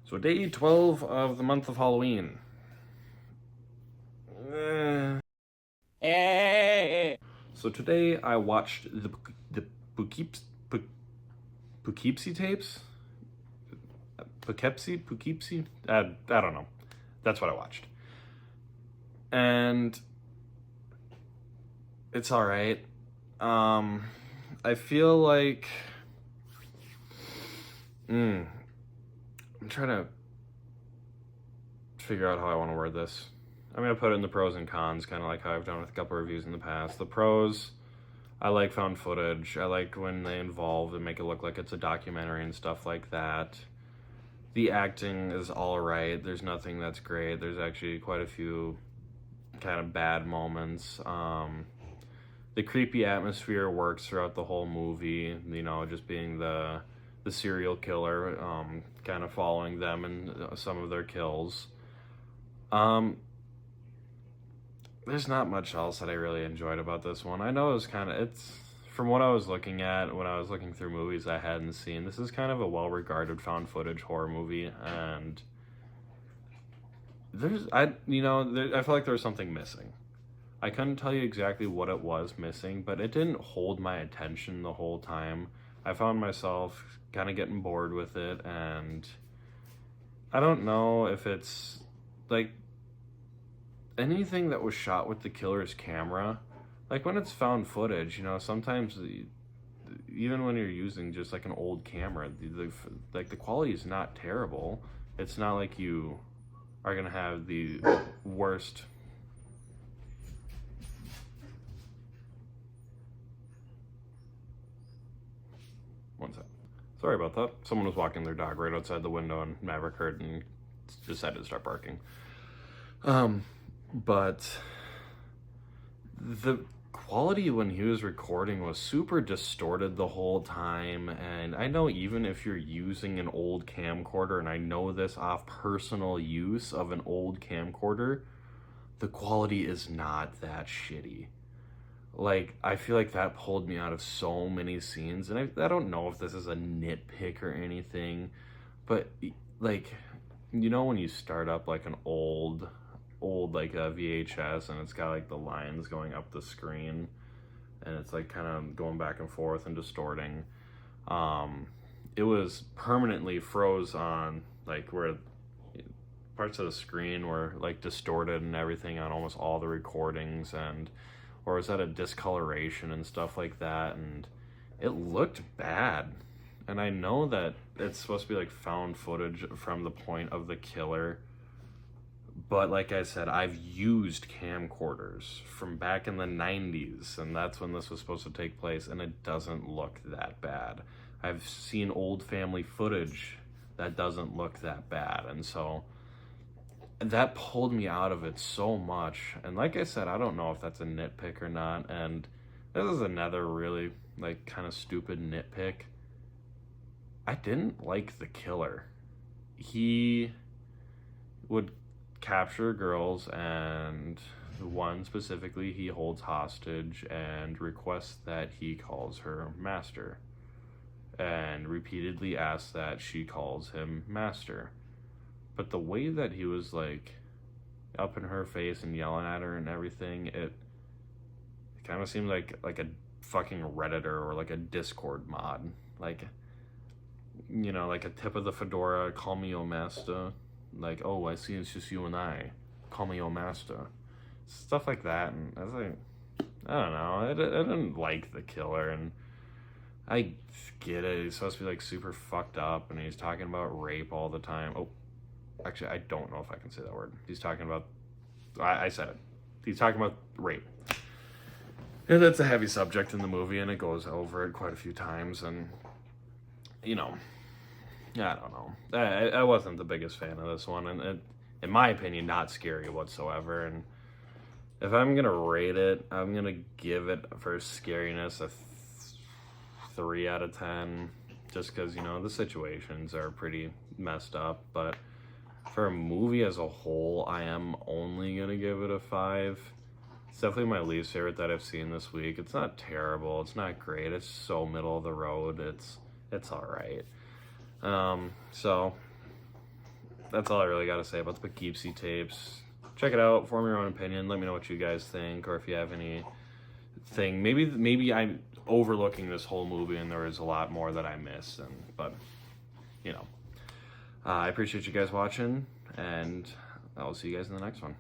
So day 12 of the month of Halloween. So today I watched the Poughkeepsie tapes. Poughkeepsie. I don't know. That's what I watched, and it's all right. I feel like I'm trying to figure out how I want to word this. I'm gonna put it in the pros and cons, kind of like how I've done with a couple reviews in the past. The pros, I like found footage. I like when they involve and make it look like it's a documentary and stuff like that. The acting is all right. There's nothing that's great. There's actually quite a few kind of bad moments. The creepy atmosphere works throughout the whole movie. You know, just being the serial killer, kind of following them and some of their kills. Um, there's not much else that I really enjoyed about this one. I know it's from what I was looking at when I was looking through movies I hadn't seen. This is kind of a well-regarded found footage horror movie, and I feel like there was something missing. I couldn't tell you exactly what it was missing, but it didn't hold my attention the whole time. I found myself kind of getting bored with it, and I don't know if it's like anything that was shot with the killer's camera, like when it's found footage, sometimes even when you're using just like an old camera, like the quality is not terrible. It's not like you are gonna have the worst. One sec. Sorry about that. Someone was walking their dog right outside the window, and Maverick heard and decided to start barking. But the quality when he was recording was super distorted the whole time, and I know even if you're using an old camcorder, and I know this off personal use of an old camcorder, the quality is not that shitty. Like, I feel like that pulled me out of so many scenes, and I don't know if this is a nitpick or anything, but like, when you start up like an old like a VHS, and it's got like the lines going up the screen, and it's like kind of going back and forth and distorting. It was permanently froze on like where parts of the screen were like distorted and everything on almost all the recordings, and or was that a discoloration and stuff like that, and it looked bad. And I know that it's supposed to be like found footage from the point of the killer, but like I said, I've used camcorders from back in the 90s, and that's when this was supposed to take place, and it doesn't look that bad. I've seen old family footage that doesn't look that bad, and so that pulled me out of it so much. And like I said, I don't know if that's a nitpick or not, and this is another really like kind of stupid nitpick. I didn't like the killer. He would capture girls, and one specifically he holds hostage and requests that he calls her master, and repeatedly asks that she calls him master. But the way that he was like up in her face and yelling at her and everything, it kind of seemed like a fucking Redditor or like a Discord mod. Like, like a tip of the fedora, call me your master. Like, oh, I see it's just you and I. Call me your master. Stuff like that. And I was like, I don't know. I didn't like the killer. And I get it. He's supposed to be like super fucked up, and he's talking about rape all the time. Oh, actually, I don't know if I can say that word. He's talking about, I said it. He's talking about rape. And that's a heavy subject in the movie, and it goes over it quite a few times. And, I don't know. I wasn't the biggest fan of this one, and it, in my opinion, not scary whatsoever. And if I'm gonna rate it, I'm gonna give it for scariness a 3 out of 10, just because the situations are pretty messed up. But for a movie as a whole, I am only gonna give it a 5. It's definitely my least favorite that I've seen this week. It's not terrible. It's not great. It's so middle of the road. It's all right. So that's all I really got to say about the Poughkeepsie tapes. Check it out, form your own opinion. Let me know what you guys think, or if you have anything. Maybe I'm overlooking this whole movie and there is a lot more that I missed. But you know, I appreciate you guys watching, and I'll see you guys in the next one.